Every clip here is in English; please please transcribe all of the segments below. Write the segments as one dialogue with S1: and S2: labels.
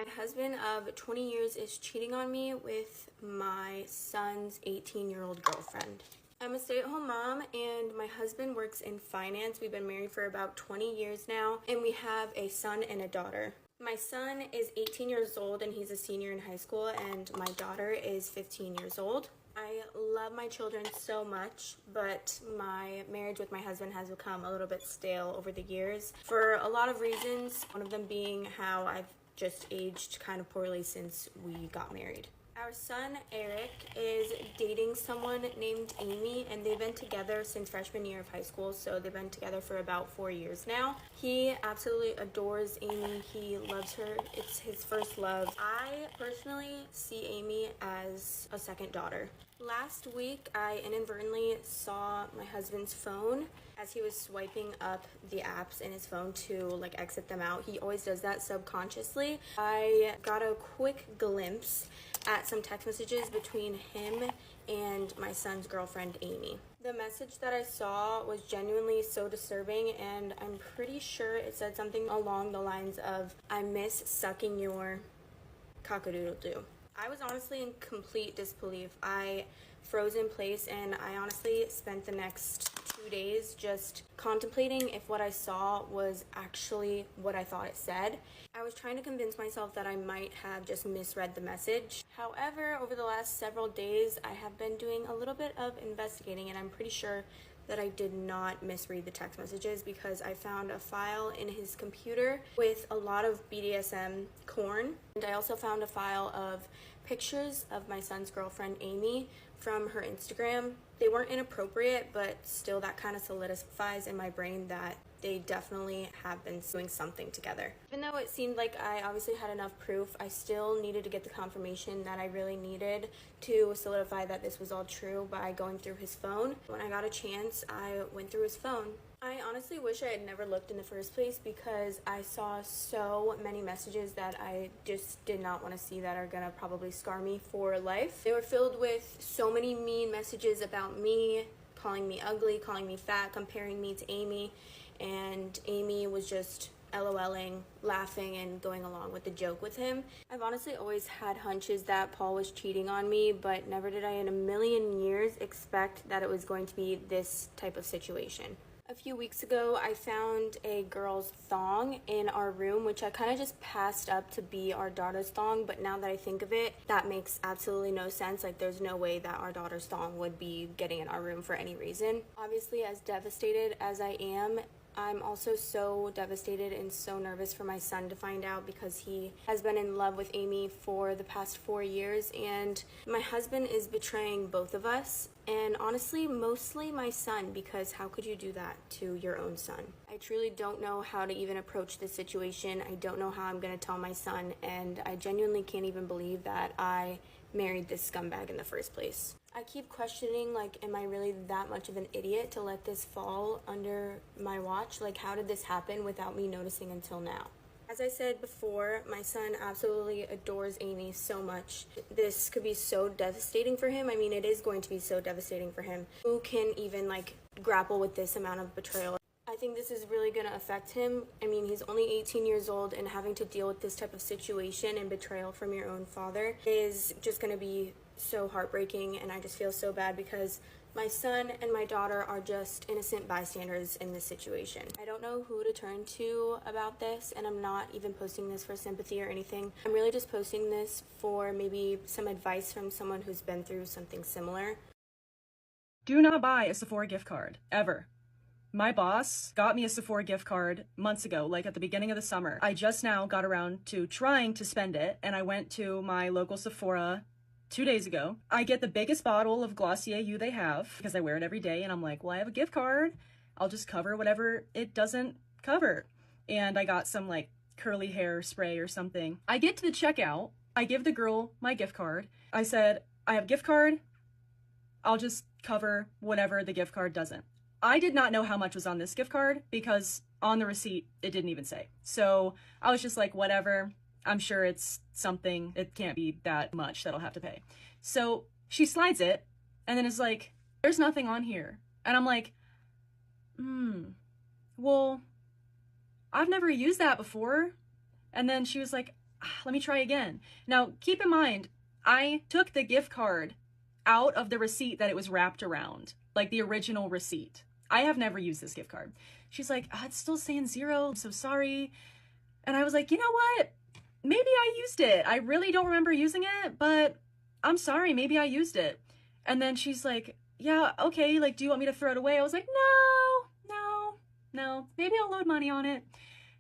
S1: My husband of 20 years is cheating on me with my son's 18-year-old girlfriend. I'm a stay-at-home mom and my husband works in finance. We've been married for about 20 years now and we have a son and a daughter. My son is 18 years old and he's a senior in high school, and my daughter is 15 years old. I love my children so much, but my marriage with my husband has become a little bit stale over the years for a lot of reasons, one of them being how I've just aged kind of poorly since we got married. Our son Eric is dating someone named Amy, and they've been together since freshman year of high school, so they've been together for about 4 years now. He absolutely adores Amy. He loves her. It's his first love. I personally see Amy as a second daughter. Last week, I inadvertently saw my husband's phone as he was swiping up the apps in his phone to exit them out. He always does that subconsciously. I got a quick glimpse at some text messages between him and my son's girlfriend, Amy. The message that I saw was genuinely so disturbing, and I'm pretty sure it said something along the lines of, "I miss sucking your cock-a-doodle-doo." I was honestly in complete disbelief. I froze in place and I honestly spent the next 2 days just contemplating if what I saw was actually what I thought it said. I was trying to convince myself that I might have just misread the message. However, over the last several days, I have been doing a little bit of investigating, and I'm pretty sure that I did not misread the text messages because I found a file in his computer with a lot of BDSM porn, and I also found a file of pictures of my son's girlfriend Amy from her Instagram. They weren't inappropriate, but still that kind of solidifies in my brain that they definitely have been doing something together. Even though it seemed like I obviously had enough proof, I still needed to get the confirmation that I really needed to solidify that this was all true by going through his phone. When I got a chance, I went through his phone. I honestly wish I had never looked in the first place because I saw so many messages that I just did not want to see that are gonna probably scar me for life. They were filled with so many mean messages about me, calling me ugly, calling me fat, comparing me to Amy, and Amy was just LOLing, laughing, and going along with the joke with him. I've honestly always had hunches that Paul was cheating on me, but never did I in a million years expect that it was going to be this type of situation. A few weeks ago, I found a girl's thong in our room, which I kind of just passed up to be our daughter's thong, but now that I think of it, that makes absolutely no sense. There's no way that our daughter's thong would be getting in our room for any reason. Obviously, as devastated as I am, I'm also so devastated and so nervous for my son to find out because he has been in love with Amy for the past 4 years, and my husband is betraying both of us, and honestly, mostly my son, because how could you do that to your own son? I truly don't know how to even approach this situation. I don't know how I'm going to tell my son, and I genuinely can't even believe that I married this scumbag in the first place. I keep questioning, am I really that much of an idiot to let this fall under my watch? How did this happen without me noticing until now? As I said before, my son absolutely adores Amy so much. This could be so devastating for him. I mean, it is going to be so devastating for him. Who can even, grapple with this amount of betrayal? I think this is really going to affect him. I mean, he's only 18 years old, and having to deal with this type of situation and betrayal from your own father is just going to be so heartbreaking, and I just feel so bad because my son and my daughter are just innocent bystanders in this situation. I don't know who to turn to about this, and I'm not even posting this for sympathy or anything. I'm really just posting this for maybe some advice from someone who's been through something similar.
S2: Do not buy a Sephora gift card, ever. My boss got me a Sephora gift card months ago, at the beginning of the summer. I just now got around to trying to spend it, and I went to my local Sephora 2 days ago. I get the biggest bottle of Glossier You they have because I wear it every day, and I'm like, well, I have a gift card. I'll just cover whatever it doesn't cover. And I got some curly hair spray or something. I get to the checkout. I give the girl my gift card. I said, I have a gift card. I'll just cover whatever the gift card doesn't. I did not know how much was on this gift card because on the receipt, it didn't even say. So I was just like, whatever. I'm sure it's something. It can't be that much that I'll have to pay. So she slides it and then is like, there's nothing on here. And I'm like, well, I've never used that before. And then she was like, let me try again. Now, keep in mind, I took the gift card out of the receipt that it was wrapped around, like the original receipt. I have never used this gift card. She's like, it's still saying 0. I'm so sorry. And I was like, you know what? Maybe I used it. I really don't remember using it, but I'm sorry. Maybe I used it. And then she's like, yeah, okay. Like, do you want me to throw it away? I was like, no. Maybe I'll load money on it,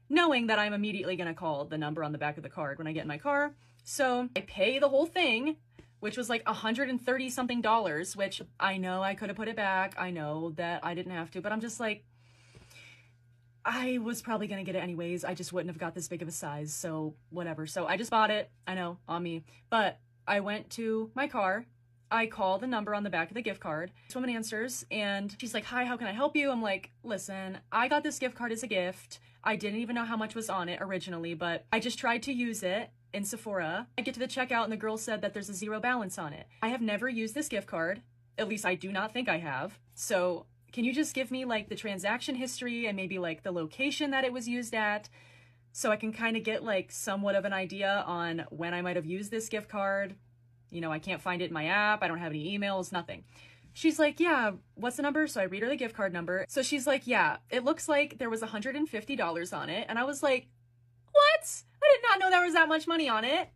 S2: knowing that I'm immediately going to call the number on the back of the card when I get in my car. So I pay the whole thing, which was like $130 something, which I know I could have put it back. I know that I didn't have to, but I'm just like, I was probably going to get it anyways. I just wouldn't have got this big of a size. So whatever. So I just bought it. I know, on me. But I went to my car. I call the number on the back of the gift card. This woman answers and she's like, hi, how can I help you? I'm like, listen, I got this gift card as a gift. I didn't even know how much was on it originally, but I just tried to use it in Sephora. I get to the checkout and the girl said that there's a 0 balance on it. I have never used this gift card. At least I do not think I have. So can you just give me like the transaction history and maybe like the location that it was used at so I can kind of get like somewhat of an idea on when I might have used this gift card? You know, I can't find it in my app. I don't have any emails, nothing. She's like, yeah, what's the number? So I read her the gift card number. So she's like, yeah, it looks like there was $150 on it. And I was like, what? I did not know there was that much money on it.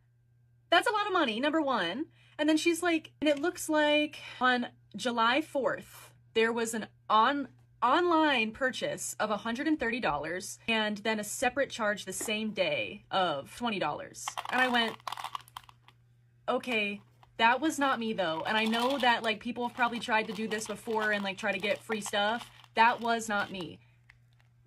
S2: That's a lot of money, number one. And then she's like, and it looks like on July 4th, there was an online purchase of $130 and then a separate charge the same day of $20. And I went, okay, that was not me though. And I know that like people have probably tried to do this before and like try to get free stuff. That was not me.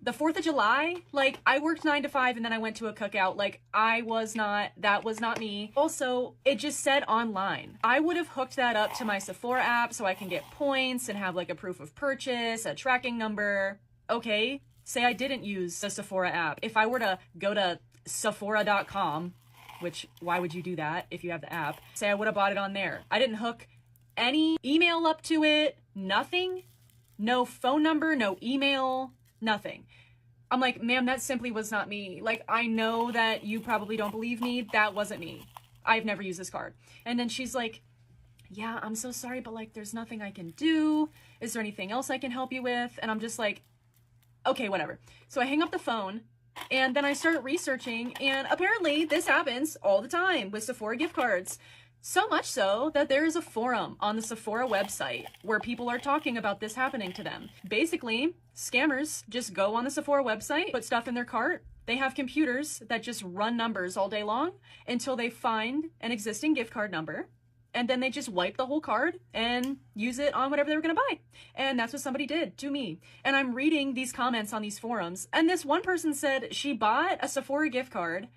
S2: The 4th of July, like I worked 9 to 5 and then I went to a cookout. Like that was not me. Also, it just said online. I would have hooked that up to my Sephora app so I can get points and have like a proof of purchase, a tracking number. Okay, say I didn't use the Sephora app. If I were to go to Sephora.com, which why would you do that if you have the app? Say I would have bought it on there. I didn't hook any email up to it, nothing, no phone number, no email, nothing. I'm like, ma'am, that simply was not me. Like, I know that you probably don't believe me. That wasn't me. I've never used this card. And then she's like, yeah, I'm so sorry, but like, there's nothing I can do. Is there anything else I can help you with? And I'm just like, okay, whatever. So I hang up the phone. And then I started researching, and apparently this happens all the time with Sephora gift cards. So much so that there is a forum on the Sephora website where people are talking about this happening to them. Basically, scammers just go on the Sephora website, put stuff in their cart. They have computers that just run numbers all day long until they find an existing gift card number. And then they just wipe the whole card and use it on whatever they were going to buy. And that's what somebody did to me. And I'm reading these comments on these forums. And this one person said she bought a Sephora gift card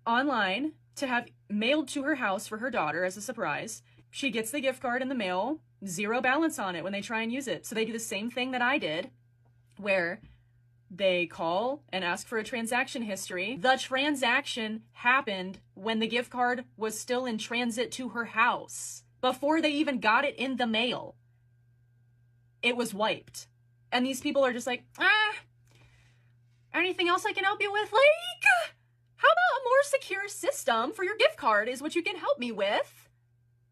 S2: online to have mailed to her house for her daughter as a surprise. She gets the gift card in the mail, 0 balance on it when they try and use it. So they do the same thing that I did, where they call and ask for a transaction history. The transaction happened when the gift card was still in transit to her house. Before they even got it in the mail, it was wiped. And these people are just like, anything else I can help you with? Like, how about a more secure system for your gift card is what you can help me with?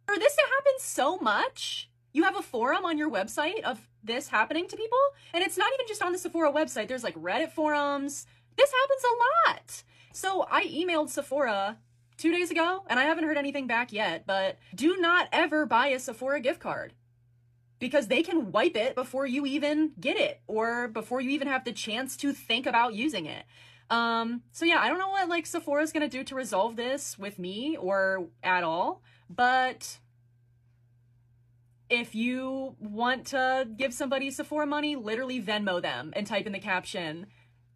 S2: For this to happen so much, you have a forum on your website of this happening to people, and it's not even just on the Sephora website. There's like Reddit forums. This happens a lot. So I emailed Sephora 2 days ago, and I haven't heard anything back yet, but do not ever buy a Sephora gift card because they can wipe it before you even get it or before you even have the chance to think about using it. So yeah, I don't know what like Sephora's gonna do to resolve this with me or at all, but if you want to give somebody Sephora money, literally Venmo them and type in the caption,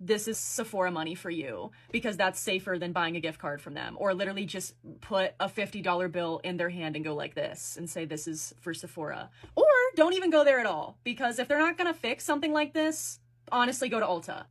S2: this is Sephora money for you, because that's safer than buying a gift card from them. Or literally just put a $50 bill in their hand and go like this and say, this is for Sephora. Or don't even go there at all, because if they're not going to fix something like this, honestly, go to Ulta.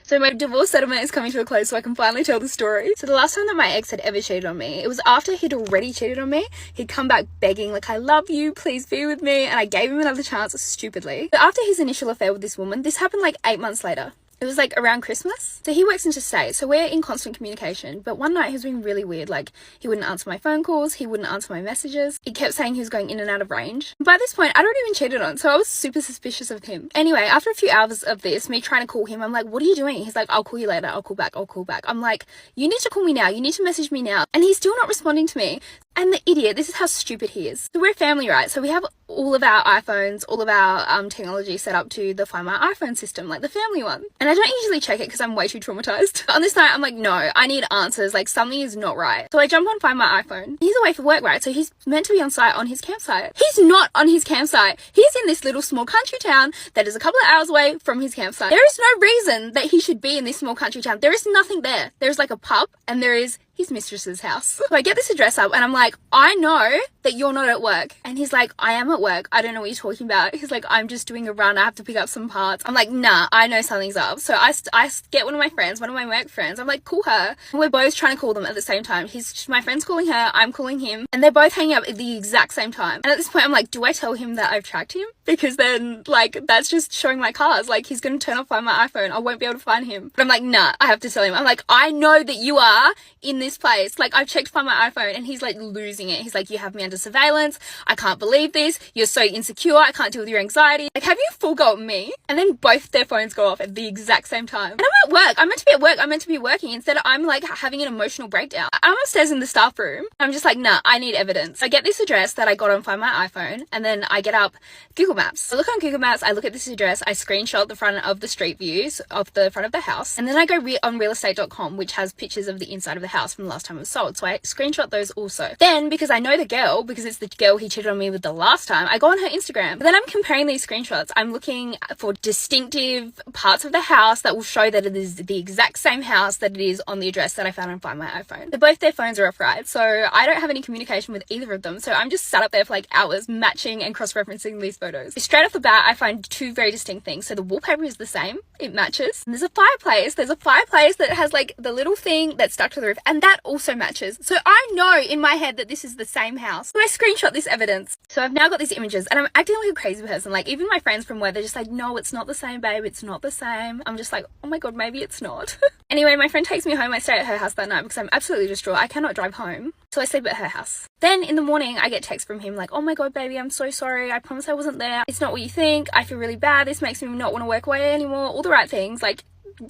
S3: So my divorce settlement is coming to a close, so I can finally tell the story. So the last time that my ex had ever cheated on me, it was after he'd already cheated on me. He'd come back begging, like, I love you, please be with me. And I gave him another chance, stupidly. But after his initial affair with this woman, this happened like 8 months later. It was like around Christmas. So he works interstate, so we're in constant communication. But one night he was being really weird. Like, he wouldn't answer my phone calls, he wouldn't answer my messages. He kept saying he was going in and out of range. By this point, I'd already been cheated on, so I was super suspicious of him. Anyway, after a few hours of this, me trying to call him, I'm like, what are you doing? He's like, I'll call you later, I'll call back, I'll call back. I'm like, you need to call me now, you need to message me now. And he's still not responding to me. And the idiot, this is how stupid he is. So we're a family, right? So we have all of our iPhones, all of our technology set up to the Find My iPhone system, like the family one. And I don't usually check it because I'm way too traumatized. But on this night, I'm like, no, I need answers. Like, something is not right. So I jump on Find My iPhone. He's away for work, right? So he's meant to be on site on his campsite. He's not on his campsite. He's in this little small country town that is a couple of hours away from his campsite. There is no reason that he should be in this small country town. There is nothing there. There's like a pub and there is his mistress's house. So I get this address up and I'm like, I know that you're not at work. And he's like, I am at work. I don't know what you're talking about. He's like, I'm just doing a run. I have to pick up some parts. I'm like, nah, I know something's up. So I get one of my friends, one of my work friends. I'm like, call her. And we're both trying to call them at the same time. My friend's calling her, I'm calling him. And they're both hanging up at the exact same time. And at this point, I'm like, do I tell him that I've tracked him? Because then, like, that's just showing my cards. Like, he's going to turn off Find My iPhone. I won't be able to find him. But I'm like, nah, I have to tell him. I'm like, I know that you are in this place. Like, I've checked Find My iPhone and he's like losing it. He's like, you have me under surveillance. I can't believe this. You're so insecure. I can't deal with your anxiety. Like, have you full got me? And then both their phones go off at the exact same time. And I'm at work. I'm meant to be at work. I'm meant to be working. Instead, I'm like having an emotional breakdown. I'm upstairs in the staff room. I'm just like, nah, I need evidence. I get this address that I got on Find My iPhone and then I get up Google Maps. I look on Google Maps. I look at this address. I screenshot the front of the street views of the front of the house. And then I go on realestate.com, which has pictures of the inside of the house from the last time it was sold. So I screenshot those also. Then, because I know the girl, because it's the girl he cheated on me with the last time, I go on her Instagram. But then I'm comparing these screenshots. I'm looking for distinctive parts of the house that will show that it is the exact same house that it is on the address that I found on Find My iPhone. But both their phones are off, right? So I don't have any communication with either of them. So I'm just sat up there for like hours matching and cross-referencing these photos. Straight off the bat, I find two very distinct things. So the wallpaper is the same. It matches. And there's a fireplace. There's a fireplace that has like the little thing that's stuck to the roof. And that also matches. So I know in my head that this is the same house. So I screenshot this evidence. So I've now got these images and I'm acting like a crazy person. Like, even my friends from work, they're just like, no, it's not the same, babe. It's not the same. I'm just like, oh my God, maybe it's not. Anyway, my friend takes me home. I stay at her house that night because I'm absolutely distraught. I cannot drive home. So I sleep at her house. Then in the morning, I get text from him like, oh my God, baby, I'm so sorry. I promise I wasn't there. It's not what you think. I feel really bad. This makes me not want to work away anymore. All the right things. Like,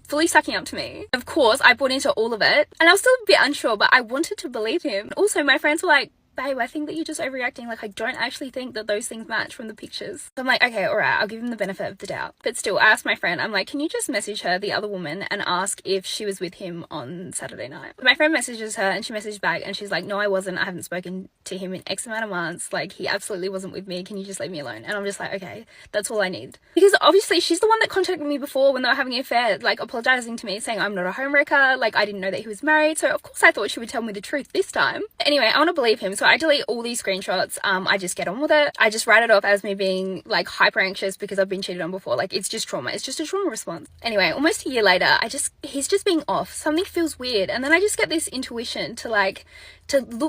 S3: fully sucking up to me. Of course, I bought into all of it and I was still a bit unsure, but I wanted to believe him. Also, my friends were like, babe, I think that you're just overreacting. Like, I don't actually think that those things match from the pictures. So I'm like, okay, all right, I'll give him the benefit of the doubt. But still, I asked my friend, I'm like, can you just message her, the other woman, and ask if she was with him on Saturday night? My friend messages her and she messaged back and she's like, no, I wasn't. I haven't spoken to him in X amount of months. Like, he absolutely wasn't with me. Can you just leave me alone? And I'm just like, okay, that's all I need. Because obviously she's the one that contacted me before when they were having an affair, like apologizing to me, saying I'm not a homewrecker. Like, I didn't know that he was married. So of course I thought she would tell me the truth this time. Anyway, I want to believe him. So I delete all these screenshots. I just get on with it. I just write it off as me being like hyper anxious because I've been cheated on before. Like, it's just trauma. It's just a trauma response. Anyway, almost a year later, he's just being off. Something feels weird. And then I just get this intuition to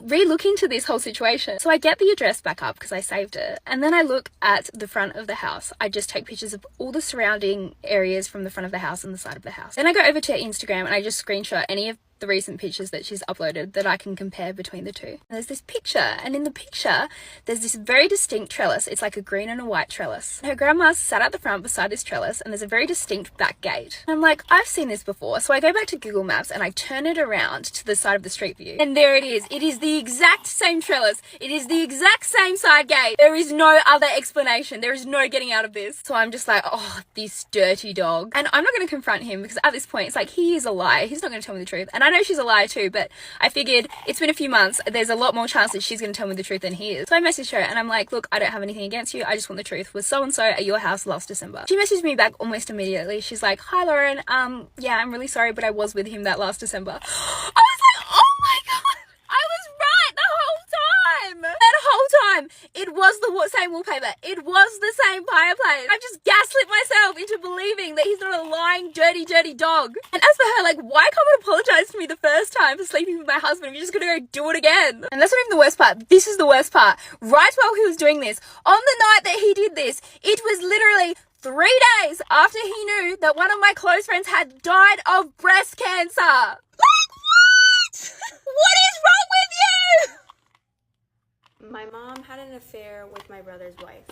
S3: re-look into this whole situation. So I get the address back up because I saved it. And then I look at the front of the house. I just take pictures of all the surrounding areas from the front of the house and the side of the house. Then I go over to Instagram and I just screenshot any of the recent pictures that she's uploaded that I can compare between the two. And there's this picture, and in the picture there's this very distinct trellis. It's like a green and a white trellis. Her grandma's sat at the front beside this trellis and there's a very distinct back gate. And I'm like, I've seen this before. So I go back to Google Maps and I turn it around to the side of the street view, and there it is. It is the exact same trellis. It is the exact same side gate. There is no other explanation. There is no getting out of this. So I'm just like, oh, this dirty dog. And I'm not going to confront him because at this point it's like, he is a liar. He's not going to tell me the truth. And I know she's a liar too, but I figured it's been a few months. There's a lot more chance that she's going to tell me the truth than he is. So I messaged her and I'm like, look, I don't have anything against you. I just want the truth. Was so-and-so at your house last December? She messaged me back almost immediately. She's like, hi, Lauren. Yeah, I'm really sorry, but I was with him that last December. I was like, oh my God. I was right the whole time. That whole time, it was the same wallpaper. It was the same fireplace. I've just gaslit myself into believing that he's not a lying, dirty, dirty dog. And as for her, like, why can't you apologize to me the first time for sleeping with my husband? You're just gonna go do it again. And that's not even the worst part. This is the worst part. Right while he was doing this, on the night that he did this, it was literally 3 days after he knew that one of my close friends had died of breast cancer. Like, what? What is wrong with you?
S1: My mom had an affair with my brother's wife.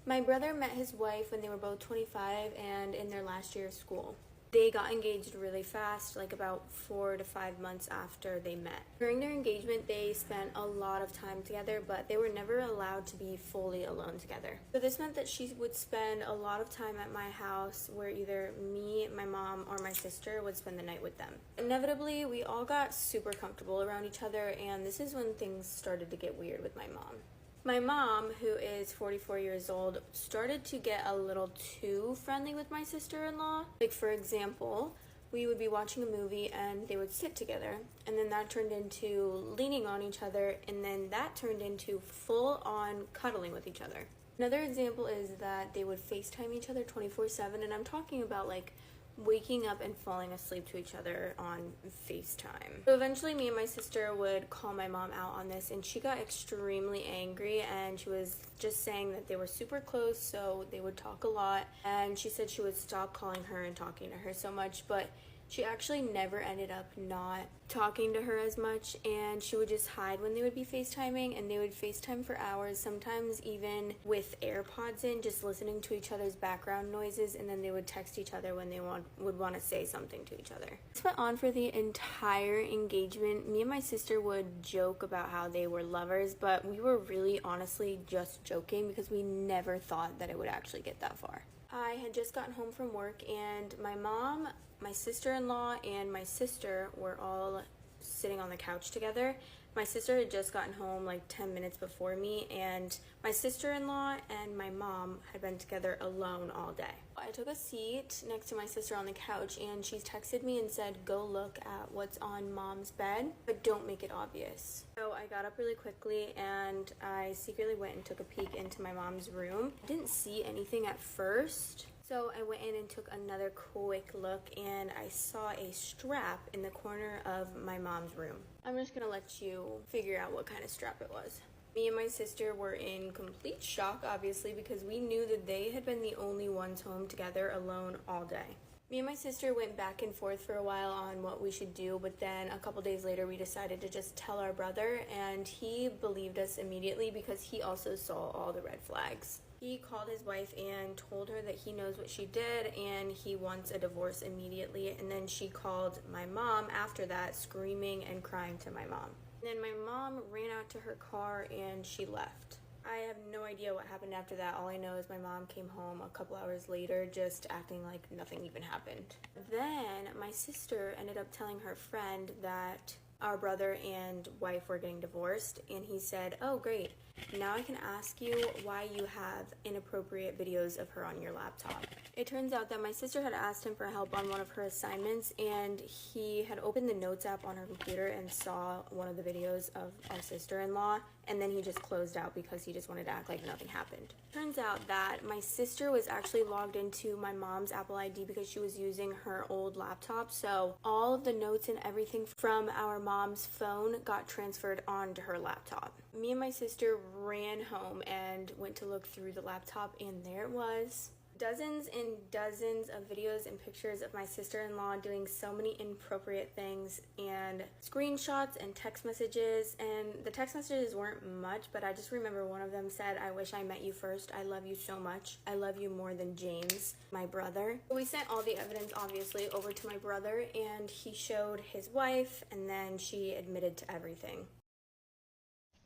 S1: My brother met his wife when they were both 25 and in their last year of school. They got engaged really fast, like about 4 to 5 months after they met. During their engagement, they spent a lot of time together, but they were never allowed to be fully alone together. So this meant that she would spend a lot of time at my house where either me, my mom, or my sister would spend the night with them. Inevitably, we all got super comfortable around each other, and this is when things started to get weird with my mom. My mom, who is 44 years old, started to get a little too friendly with my sister-in-law. Like, for example, we would be watching a movie and they would sit together, and then that turned into leaning on each other, and then that turned into full-on cuddling with each other. Another example is that they would FaceTime each other 24/7, and I'm talking about like waking up and falling asleep to each other on FaceTime. So eventually me and my sister would call my mom out on this, and she got extremely angry, and she was just saying that they were super close, so they would talk a lot, and she said she would stop calling her and talking to her so much, but she actually never ended up not talking to her as much, and she would just hide when they would be FaceTiming, and they would FaceTime for hours, sometimes even with AirPods in, just listening to each other's background noises, and then they would text each other when they would want to say something to each other. This went on for the entire engagement. Me and my sister would joke about how they were lovers, but we were really honestly just joking because we never thought that it would actually get that far. I had just gotten home from work, and my mom, my sister-in-law, and my sister were all sitting on the couch together. My sister had just gotten home like 10 minutes before me, and my sister-in-law and my mom had been together alone all day. I took a seat next to my sister on the couch, and she texted me and said, "Go look at what's on mom's bed, but don't make it obvious." So I got up really quickly, and I secretly went and took a peek into my mom's room. I didn't see anything at first, so I went in and took another quick look, and I saw a strap in the corner of my mom's room. I'm just gonna let you figure out what kind of strap it was. Me and my sister were in complete shock, obviously, because we knew that they had been the only ones home together alone all day. Me and my sister went back and forth for a while on what we should do, but then a couple days later we decided to just tell our brother, and he believed us immediately because he also saw all the red flags. He called his wife and told her that he knows what she did and he wants a divorce immediately, and then she called my mom after that, screaming and crying to my mom. And then my mom ran out to her car and she left. I have no idea what happened after that. All I know is my mom came home a couple hours later just acting like nothing even happened. Then my sister ended up telling her friend that our brother and wife were getting divorced, and he said, "Oh great, now I can ask you why you have inappropriate videos of her on your laptop." It turns out that my sister had asked him for help on one of her assignments, and he had opened the notes app on her computer and saw one of the videos of our sister-in-law, and then he just closed out because he just wanted to act like nothing happened. Turns out that my sister was actually logged into my mom's Apple ID because she was using her old laptop, so all of the notes and everything from our mom's phone got transferred onto her laptop. Me and my sister ran home and went to look through the laptop, and there it was. Dozens and dozens of videos and pictures of my sister-in-law doing so many inappropriate things, and screenshots and text messages, and the text messages weren't much, but I just remember one of them said, "I wish I met you first. I love you so much. I love you more than James, my brother." We sent all the evidence, obviously, over to my brother, and he showed his wife, and then she admitted to everything.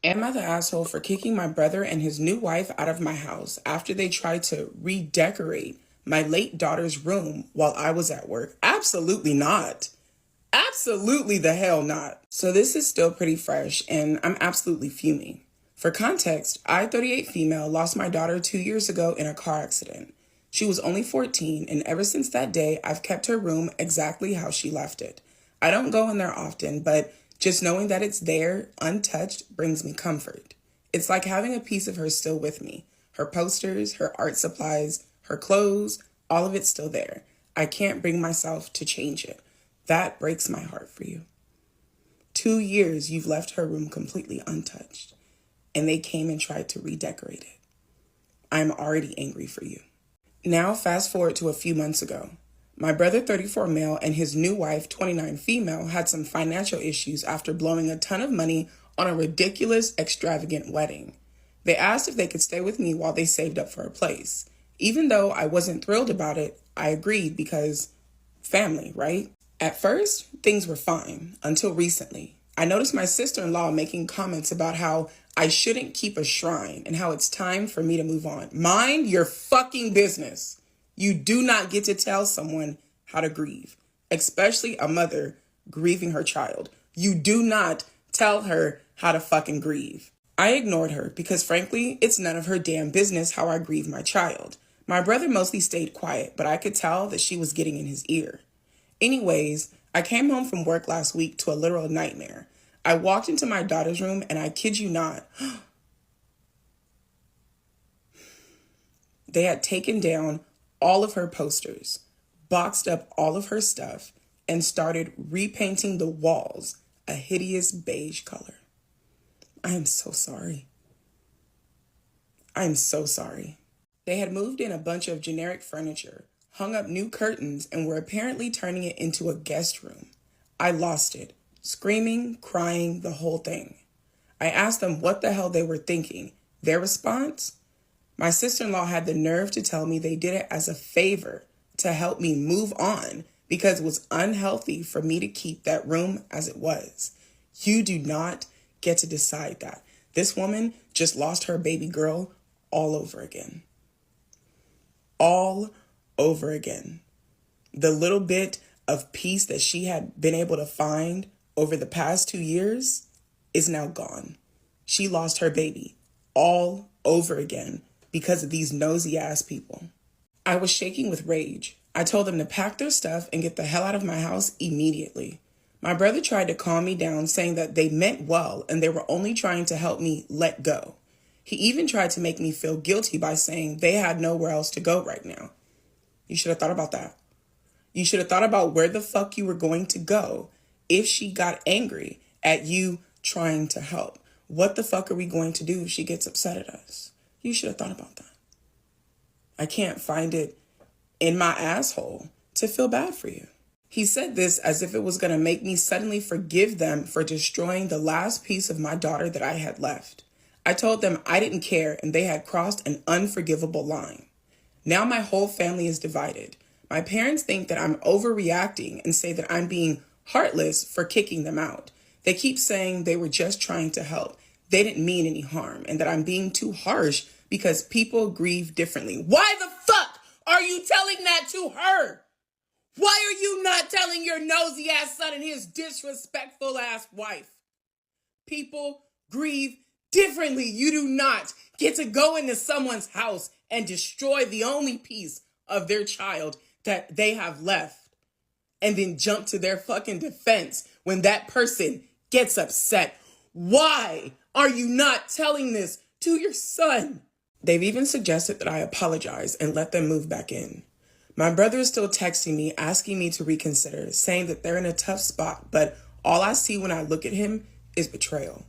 S4: Am I the asshole for kicking my brother and his new wife out of my house after they tried to redecorate my late daughter's room while I was at work? Absolutely not. Absolutely the hell not. So this is still pretty fresh, and I'm absolutely fuming. For context, I, 38 female, lost my daughter 2 years ago in a car accident. She was only 14, and ever since that day, I've kept her room exactly how she left it. I don't go in there often, but just knowing that it's there, untouched, brings me comfort. It's like having a piece of her still with me. Her posters, her art supplies, her clothes, all of it's still there. I can't bring myself to change it. That breaks my heart for you. 2 years you've left her room completely untouched, and they came and tried to redecorate it. I'm already angry for you. Now, fast forward to a few months ago. My brother, 34 male, and his new wife, 29 female, had some financial issues after blowing a ton of money on a ridiculous, extravagant wedding. They asked if they could stay with me while they saved up for a place. Even though I wasn't thrilled about it, I agreed because family, right? At first, things were fine until recently. I noticed my sister-in-law making comments about how I shouldn't keep a shrine and how it's time for me to move on. Mind your fucking business. You do not get to tell someone how to grieve, especially a mother grieving her child. You do not tell her how to fucking grieve. I ignored her because frankly, it's none of her damn business how I grieve my child. My brother mostly stayed quiet, but I could tell that she was getting in his ear. Anyways, I came home from work last week to a literal nightmare. I walked into my daughter's room and I kid you not, they had taken down all of her posters, boxed up all of her stuff, and started repainting the walls a hideous beige color. I am so sorry. I am so sorry. They had moved in a bunch of generic furniture, hung up new curtains, and were apparently turning it into a guest room. I lost it, screaming, crying, the whole thing. I asked them what the hell they were thinking. Their response? My sister-in-law had the nerve to tell me they did it as a favor to help me move on because it was unhealthy for me to keep that room as it was. You do not get to decide that. This woman just lost her baby girl all over again. All over again. The little bit of peace that she had been able to find over the past 2 years is now gone. She lost her baby all over again because of these nosy ass people. I was shaking with rage. I told them to pack their stuff and get the hell out of my house immediately. My brother tried to calm me down, saying that they meant well and they were only trying to help me let go. He even tried to make me feel guilty by saying they had nowhere else to go right now. You should have thought about that. You should have thought about where the fuck you were going to go if she got angry at you trying to help. What the fuck are we going to do if she gets upset at us? You should have thought about that. I can't find it in my asshole to feel bad for you. He said this as if it was going to make me suddenly forgive them for destroying the last piece of my daughter that I had left. I told them I didn't care and they had crossed an unforgivable line. Now my whole family is divided. My parents think that I'm overreacting and say that I'm being heartless for kicking them out. They keep saying they were just trying to help. They didn't mean any harm and that I'm being too harsh because people grieve differently. Why the fuck are you telling that to her? Why are you not telling your nosy ass son and his disrespectful ass wife? People grieve differently. You do not get to go into someone's house and destroy the only piece of their child that they have left and then jump to their fucking defense when that person gets upset. Why are you not telling this to your son? They've even suggested that I apologize and let them move back in. My brother is still texting me, asking me to reconsider, saying that they're in a tough spot, but all I see when I look at him is betrayal.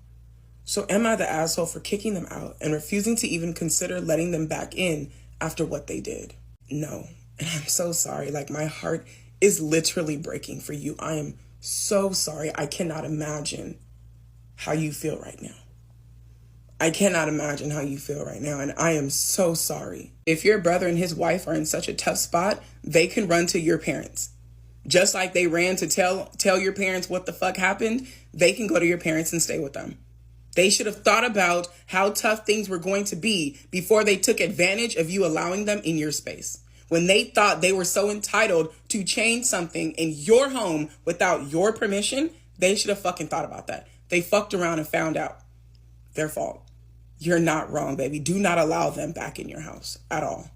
S4: So am I the asshole for kicking them out and refusing to even consider letting them back in after what they did? No. And I'm so sorry. Like, my heart is literally breaking for you. I am so sorry. I cannot imagine how you feel right now. I cannot imagine how you feel right now, and I am so sorry. If your brother and his wife are in such a tough spot, they can run to your parents. Just like they ran to tell your parents what the fuck happened, they can go to your parents and stay with them. They should have thought about how tough things were going to be before they took advantage of you allowing them in your space. When they thought they were so entitled to change something in your home without your permission, they should have fucking thought about that. They fucked around and found out. Their fault. You're not wrong, baby. Do not allow them back in your house at all.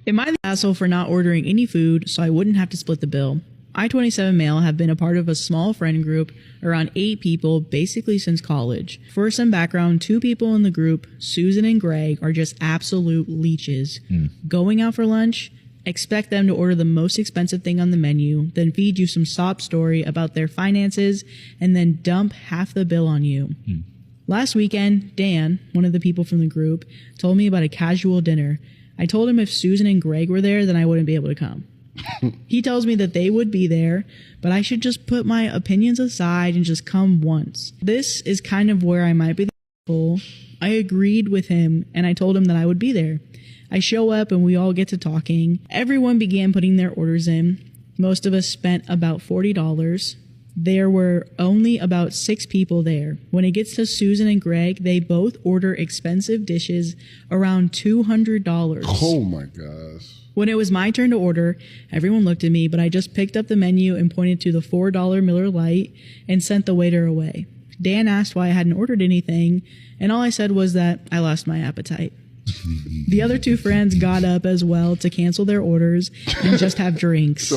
S5: Am I the asshole for not ordering any food so I wouldn't have to split the bill? I, 27 male, have been a part of a small friend group, around 8 people, basically since college. For some background, 2 people in the group, Susan and Greg, are just absolute leeches. Going out for lunch, expect them to order the most expensive thing on the menu, then feed you some sob story about their finances, and then dump half the bill on you. Last weekend, Dan, one of the people from the group, told me about a casual dinner. I told him if Susan and Greg were there, then I wouldn't be able to come. He tells me that they would be there, but I should just put my opinions aside and just come once. This is kind of where I might be the fool. I agreed with him and I told him that I would be there. I show up and we all get to talking. Everyone began putting their orders in. Most of us spent about $40. There were only about 6 people there. When it gets to Susan and Greg, they both order expensive dishes around $200.
S6: Oh my gosh.
S5: When it was my turn to order, everyone looked at me, but I just picked up the menu and pointed to the $4 Miller Lite and sent the waiter away. Dan asked why I hadn't ordered anything, and all I said was that I lost my appetite. The other 2 friends got up as well to cancel their orders and just have drinks.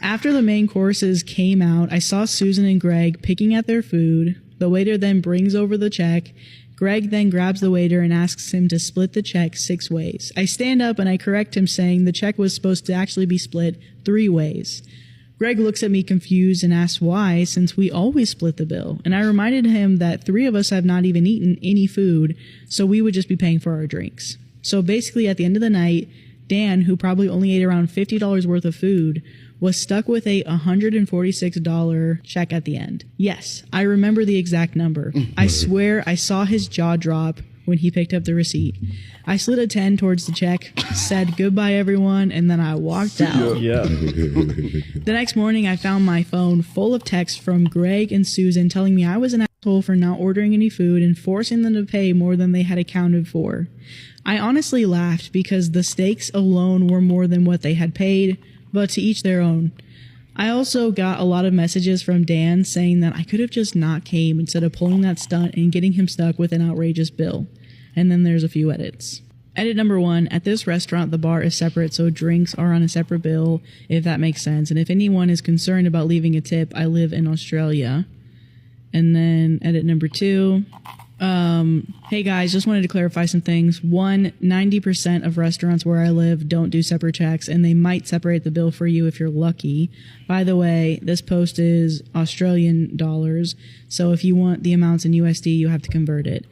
S5: After the main courses came out, I saw Susan and Greg picking at their food. The waiter then brings over the check. Greg then grabs the waiter and asks him to split the check 6 ways. I stand up and I correct him, saying the check was supposed to actually be split 3 ways. Greg looks at me confused and asks why, since we always split the bill. And I reminded him that 3 of us have not even eaten any food, so we would just be paying for our drinks. So basically at the end of the night, Dan, who probably only ate around $50 worth of food, was stuck with a $146 check at the end. Yes, I remember the exact number. I swear I saw his jaw drop when he picked up the receipt. I slid a 10 towards the check, said goodbye everyone, and then I walked out.
S7: Yeah.
S5: The next morning, I found my phone full of texts from Greg and Susan telling me I was an asshole for not ordering any food and forcing them to pay more than they had accounted for. I honestly laughed because the stakes alone were more than what they had paid, but to each their own. I also got a lot of messages from Dan saying that I could have just not came instead of pulling that stunt and getting him stuck with an outrageous bill. And then there's a few edits. Edit number 1, at this restaurant the bar is separate, so drinks are on a separate bill, if that makes sense. And if anyone is concerned about leaving a tip, I live in Australia. And then edit number 2, hey guys, just wanted to clarify some things. 1, 90% of restaurants where I live don't do separate checks, and they might separate the bill for you if you're lucky. By the way, this post is Australian dollars, so if you want the amounts in USD, you have to convert it.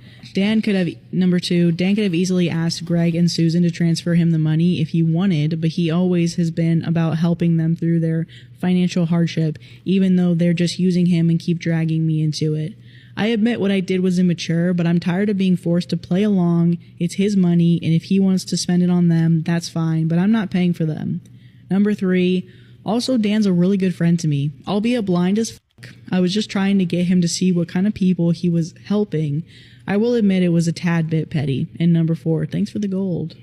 S5: Number 2, Dan could have easily asked Greg and Susan to transfer him the money if he wanted, but he always has been about helping them through their financial hardship, even though they're just using him and keep dragging me into it. I admit what I did was immature, but I'm tired of being forced to play along. It's his money, and if he wants to spend it on them, that's fine, but I'm not paying for them. Number 3, also Dan's a really good friend to me, albeit blind as fuck. I was just trying to get him to see what kind of people he was helping. I will admit it was a tad bit petty. And number 4, thanks for the gold.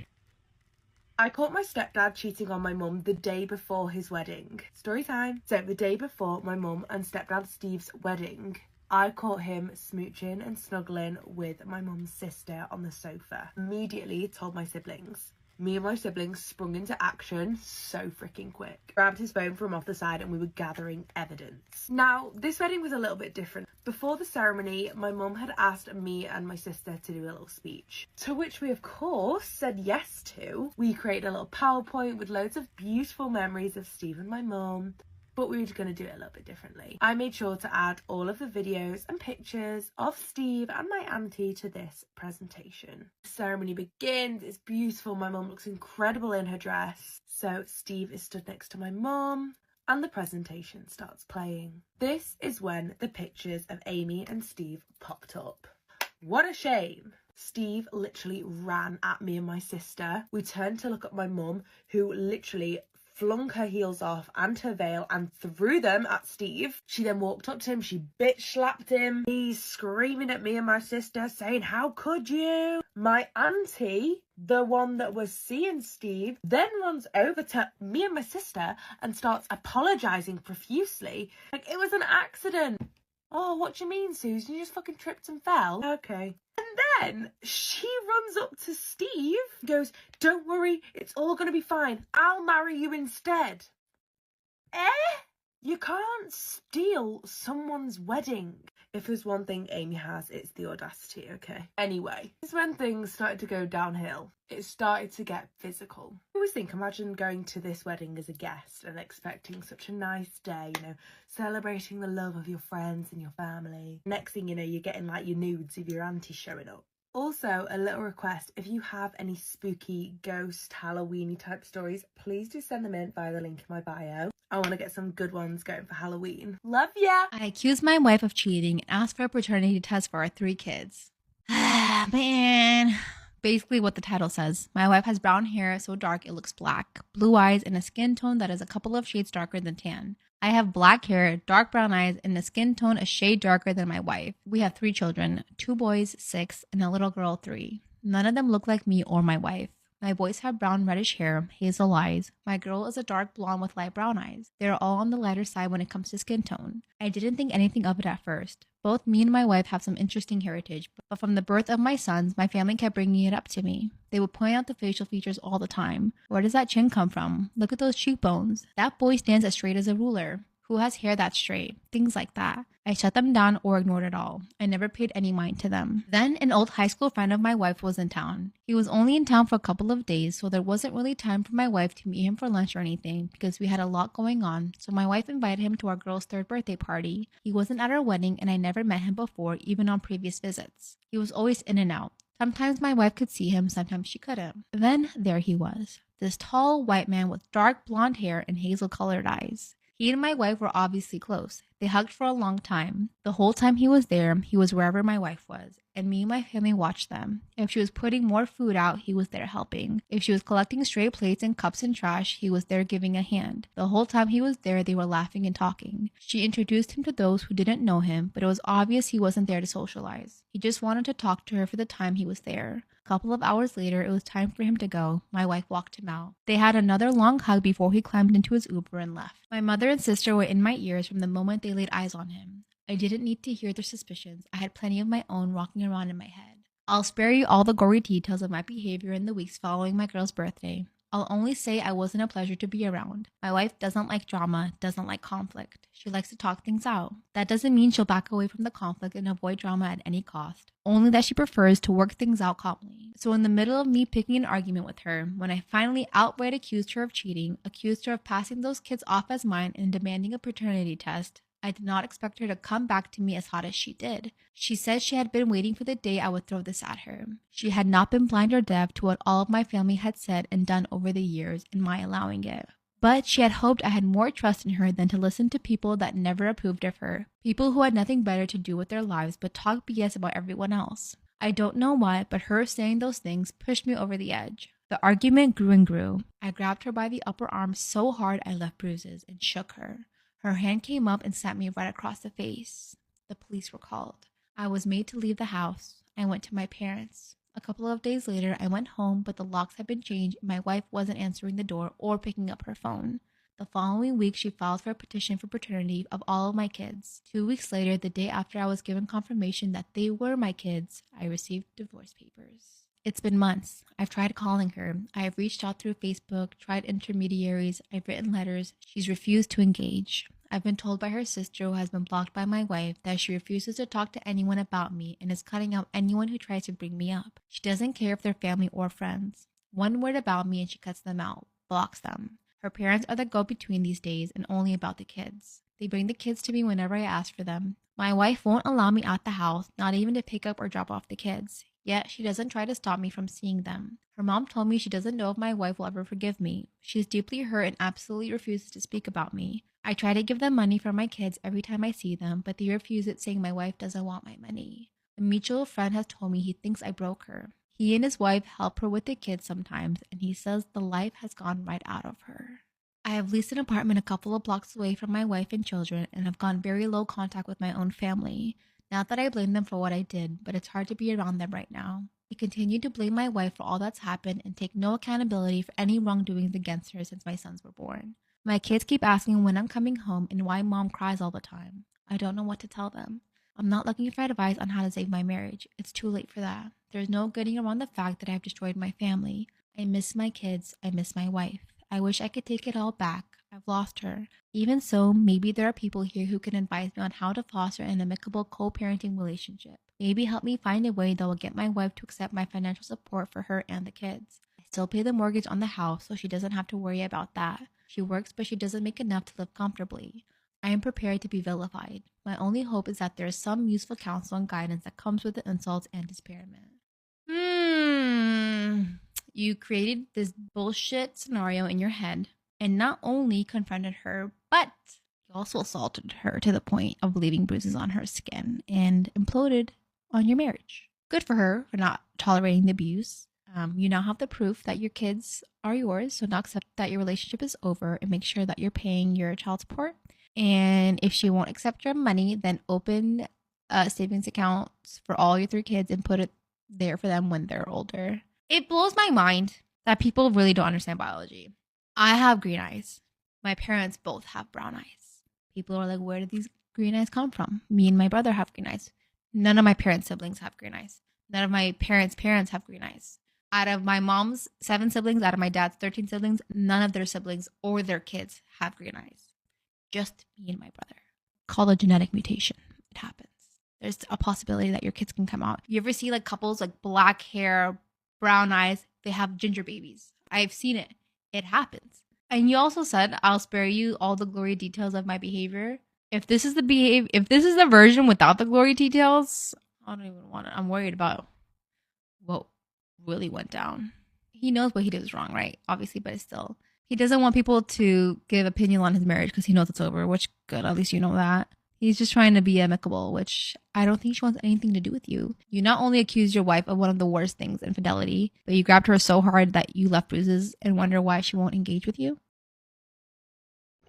S8: I caught my stepdad cheating on my mum the day before his wedding. Story time. So the day before my mum and stepdad Steve's wedding, I caught him smooching and snuggling with my mum's sister on the sofa. Immediately told my siblings. Me and my siblings sprung into action so freaking quick. Grabbed his phone from off the side and we were gathering evidence. Now, this wedding was a little bit different. Before the ceremony, my mum had asked me and my sister to do a little speech, to which we of course said yes to. We created a little PowerPoint with loads of beautiful memories of Steve and my mum. But we were going to do it a little bit differently. I made sure to add all of the videos and pictures of Steve and my auntie to this presentation. The ceremony begins. It's beautiful. My mum looks incredible in her dress. So Steve is stood next to my mum and the presentation starts playing. This is when the pictures of Amy and Steve popped up. What a shame. Steve literally ran at me and my sister. We turned to look at my mum, who literally flung her heels off and her veil and threw them at Steve. She then walked up to him, she bitch slapped him. He's screaming at me and my sister saying, "How could you?" My auntie, the one that was seeing Steve, then runs over to me and my sister and starts apologising profusely. Like it was an accident. Oh, what do you mean, Susan? You just fucking tripped and fell? Okay. And then she runs up to Steve, goes, "Don't worry, it's all going to be fine. I'll marry you instead." You can't steal someone's wedding. If there's one thing Amy has, it's the audacity, okay? Anyway, this is when things started to go downhill. It started to get physical. I always think, imagine going to this wedding as a guest and expecting such a nice day, you know, celebrating the love of your friends and your family. Next thing you know, you're getting like your nudes of your auntie showing up. Also, a little request, if you have any spooky, ghost, Halloweeny type stories, please do send them in via the link in my bio. I want to get some good ones going for Halloween. Love ya!
S6: I accused my wife of cheating and asked for a paternity test for our 3 kids. Man. Basically what the title says. My wife has brown hair so dark it looks black, blue eyes, and a skin tone that is a couple of shades darker than tan. I have black hair, dark brown eyes, and a skin tone a shade darker than my wife. We have 3 children, 2 boys, 6, and a little girl, 3. None of them look like me or my wife. My boys have brown reddish hair, hazel eyes. My girl is a dark blonde with light brown eyes. They are all on the lighter side when it comes to skin tone. I didn't think anything of it at first. Both me and my wife have some interesting heritage, but from the birth of my sons, my family kept bringing it up to me. They would point out the facial features all the time. Where does that chin come from? Look at those cheekbones. That boy stands as straight as a ruler. Who has hair that straight? Things like that. I shut them down or ignored it all. I never paid any mind to them. Then an old high school friend of my wife was in town. He was only in town for a couple of days, so there wasn't really time for my wife to meet him for lunch or anything because we had a lot going on, so my wife invited him to our girl's 3rd birthday party. He wasn't at our wedding and I never met him before, even on previous visits. He was always in and out. Sometimes my wife could see him, sometimes she couldn't. Then there he was. This tall white man with dark blonde hair and hazel colored eyes. He and my wife were obviously close. They hugged for a long time. The whole time he was there, he was wherever my wife was, and me and my family watched them. If she was putting more food out, he was there helping. If she was collecting stray plates and cups and trash, he was there giving a hand. The whole time he was there, they were laughing and talking. She introduced him to those who didn't know him, but it was obvious he wasn't there to socialize. He just wanted to talk to her for the time he was there. A couple of hours later, it was time for him to go. My wife walked him out. They had another long hug before he climbed into his Uber and left. My mother and sister were in my ears from the moment they laid eyes on him. I didn't need to hear their suspicions. I had plenty of my own walking around in my head. I'll spare you all the gory details of my behavior in the weeks following my girl's birthday. I'll only say I wasn't a pleasure to be around. My wife doesn't like drama, doesn't like conflict. She likes to talk things out. That doesn't mean she'll back away from the conflict and avoid drama at any cost. Only that she prefers to work things out calmly. So in the middle of me picking an argument with her, when I finally outright accused her of cheating, accused her of passing those kids off as mine and demanding a paternity test, I did not expect her to come back to me as hot as she did. She said she had been waiting for the day I would throw this at her. She had not been blind or deaf to what all of my family had said and done over the years and my allowing it. But she had hoped I had more trust in her than to listen to people that never approved of her. People who had nothing better to do with their lives but talk BS about everyone else. I don't know why, but her saying those things pushed me over the edge. The argument grew and grew. I grabbed her by the upper arm so hard I left bruises and shook her. Her hand came up and slapped me right across the face. The police were called. I was made to leave the house. I went to my parents. A couple of days later, I went home, but the locks had been changed and my wife wasn't answering the door or picking up her phone. The following week, she filed for a petition for paternity of all of my kids. 2 weeks later, the day after I was given confirmation that they were my kids, I received divorce papers. It's been months. I've tried calling her. I have reached out through Facebook, tried intermediaries, I've written letters. She's refused to engage. I've been told by her sister, who has been blocked by my wife, that she refuses to talk to anyone about me and is cutting out anyone who tries to bring me up. She doesn't care if they're family or friends. One word about me and she cuts them out, blocks them. Her parents are the go-between these days and only about the kids. They bring the kids to me whenever I ask for them. My wife won't allow me at the house, not even to pick up or drop off the kids. Yet, she doesn't try to stop me from seeing them. Her mom told me she doesn't know if my wife will ever forgive me. She is deeply hurt and absolutely refuses to speak about me. I try to give them money for my kids every time I see them, but they refuse it, saying my wife doesn't want my money. A mutual friend has told me he thinks I broke her. He and his wife help her with the kids sometimes, and he says the life has gone right out of her. I have leased an apartment a couple of blocks away from my wife and children and have gone very low contact with my own family. Not that I blame them for what I did, but it's hard to be around them right now. I continue to blame my wife for all that's happened and take no accountability for any wrongdoings against her since my sons were born. My kids keep asking when I'm coming home and why mom cries all the time. I don't know what to tell them. I'm not looking for advice on how to save my marriage. It's too late for that. There's no getting around the fact that I've destroyed my family. I miss my kids. I miss my wife. I wish I could take it all back. I've lost her. Even so, maybe there are people here who can advise me on how to foster an amicable co-parenting relationship. Maybe help me find a way that will get my wife to accept my financial support for her and the kids. I still pay the mortgage on the house, so she doesn't have to worry about that. She works, but she doesn't make enough to live comfortably. I am prepared to be vilified. My only hope is that there is some useful counsel and guidance that comes with the insults and disparagement. You created this bullshit scenario in your head and not only confronted her, but you also assaulted her to the point of leaving bruises on her skin and imploded on your marriage. Good for her for not tolerating the abuse. You now have the proof that your kids are yours, so now accept that your relationship is over and make sure that you're paying your child support. And if she won't accept your money, then open savings accounts for all your 3 kids and put it there for them when they're older. It blows my mind that people really don't understand biology. I have green eyes. My parents both have brown eyes. People are like, where did these green eyes come from? Me and my brother have green eyes. None of my parents' siblings have green eyes. None of my parents' parents have green eyes. Out of my mom's 7 siblings, out of my dad's 13 siblings, none of their siblings or their kids have green eyes. Just me and my brother. Called a genetic mutation. It happens. There's a possibility that your kids can come out. You ever see like couples like black hair, brown eyes, they have ginger babies. I've seen it. It happens. And you also said, I'll spare you all the glory details of my behavior. If this is the version without the glory details, I don't even want it. I'm worried about what really went down. He knows what he did was wrong, right? Obviously, but it's still, he doesn't want people to give opinion on his marriage because he knows it's over, which good. At least you know that. He's just trying to be amicable, which I don't think she wants anything to do with you. You not only accused your wife of one of the worst things, infidelity, but you grabbed her so hard that you left bruises and wonder why she won't engage with you.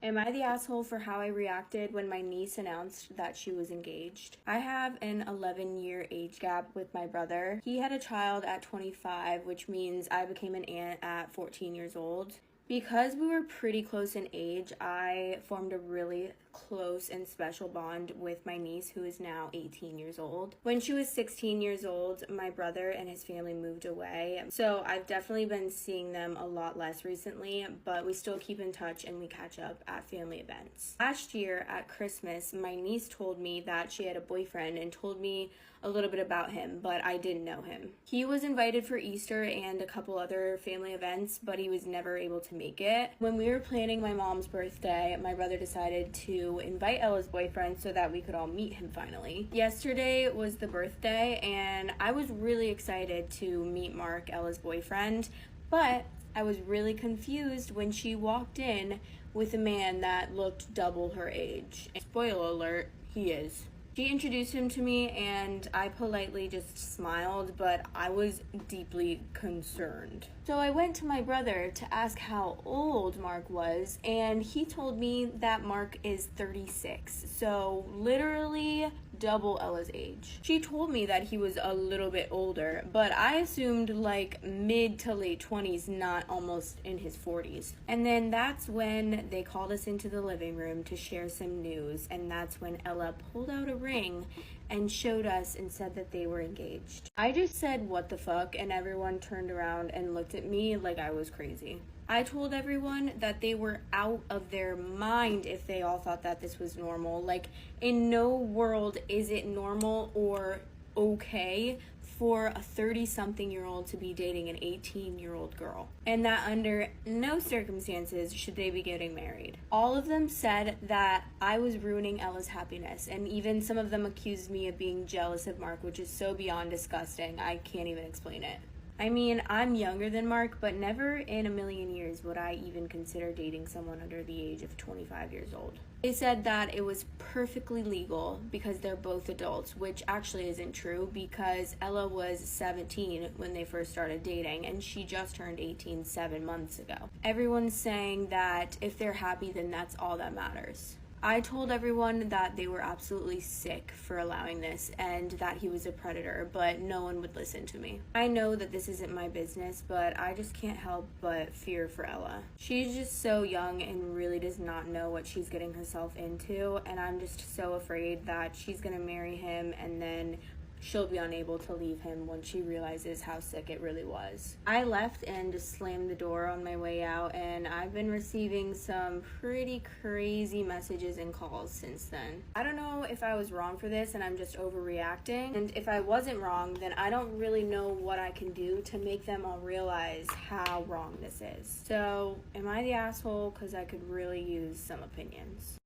S1: Am I the asshole for how I reacted when my niece announced that she was engaged? I have an 11-year age gap with my brother. He had a child at 25, which means I became an aunt at 14 years old. Because we were pretty close in age, I formed a really close and special bond with my niece, who is now 18 years old. When she was 16 years old, my brother and his family moved away. So I've definitely been seeing them a lot less recently, but we still keep in touch and we catch up at family events. Last year at Christmas, my niece told me that she had a boyfriend and told me a little bit about him, but I didn't know him. He was invited for Easter and a couple other family events, but he was never able to make it. When we were planning my mom's birthday, my brother decided to invite Ella's boyfriend so that we could all meet him finally. Yesterday was the birthday, and I was really excited to meet Mark, Ella's boyfriend, but I was really confused when she walked in with a man that looked double her age. And spoiler alert, he is. She introduced him to me and I politely just smiled, but I was deeply concerned. So I went to my brother to ask how old Mark was, and he told me that Mark is 36, so literally double Ella's age. She told me that he was a little bit older, but I assumed like mid to late 20s, not almost in his 40s. And then that's when they called us into the living room to share some news, and that's when Ella pulled out a ring and showed us and said that they were engaged. I just said, what the fuck, and everyone turned around and looked at me like I was crazy. I told everyone that they were out of their mind if they all thought that this was normal. Like, in no world is it normal or okay for a 30-something-year-old to be dating an 18-year-old girl, and that under no circumstances should they be getting married. All of them said that I was ruining Ella's happiness, and even some of them accused me of being jealous of Mark, which is so beyond disgusting, I can't even explain it. I mean, I'm younger than Mark, but never in a million years would I even consider dating someone under the age of 25 years old. They said that it was perfectly legal because they're both adults, which actually isn't true because Ella was 17 when they first started dating and she just turned 18 7 months ago. Everyone's saying that if they're happy, then that's all that matters. I told everyone that they were absolutely sick for allowing this and that he was a predator, but no one would listen to me. I know that this isn't my business, but I just can't help but fear for Ella. She's just so young and really does not know what she's getting herself into, and I'm just so afraid that she's gonna marry him and then she'll be unable to leave him when she realizes how sick it really was. I left and just slammed the door on my way out, and I've been receiving some pretty crazy messages and calls since then. I don't know if I was wrong for this and I'm just overreacting, and if I wasn't wrong, then I don't really know what I can do to make them all realize how wrong this is. So, am I the asshole? Because I could really use some opinions.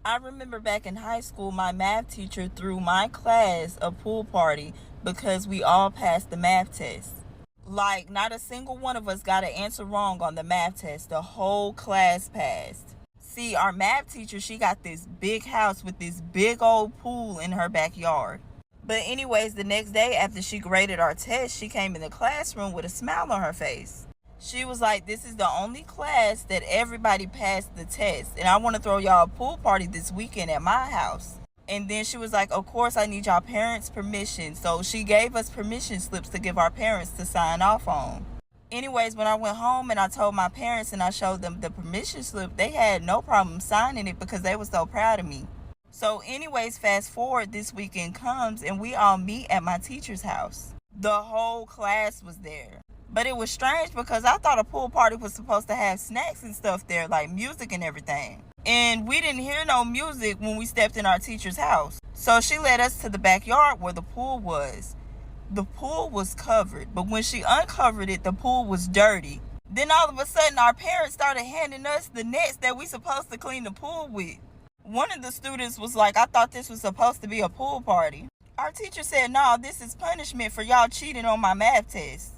S7: I remember back in high school, my math teacher threw my class a pool party because we all passed the math test. Like, not a single one of us got an answer wrong on the math test. The whole class passed. See, our math teacher, she got this big house with this big old pool in her backyard. But anyways, the next day after she graded our test, she came in the classroom with a smile on her face. She was like, this is the only class that everybody passed the test, and I want to throw y'all a pool party this weekend at my house. And then she was like, of course, I need y'all parents' permission. So she gave us permission slips to give our parents to sign off on. Anyways, when I went home and I told my parents and I showed them the permission slip, they had no problem signing it because they were so proud of me. So anyways, fast forward, this weekend comes and we all meet at my teacher's house. The whole class was there. But it was strange because I thought a pool party was supposed to have snacks and stuff there, like music and everything. And we didn't hear no music when we stepped in our teacher's house. So she led us to the backyard where the pool was. The pool was covered, but when she uncovered it, the pool was dirty. Then all of a sudden, our parents started handing us the nets that we supposed to clean the pool with. One of the students was like, I thought this was supposed to be a pool party. Our teacher said, no, this is punishment for y'all cheating on my math test.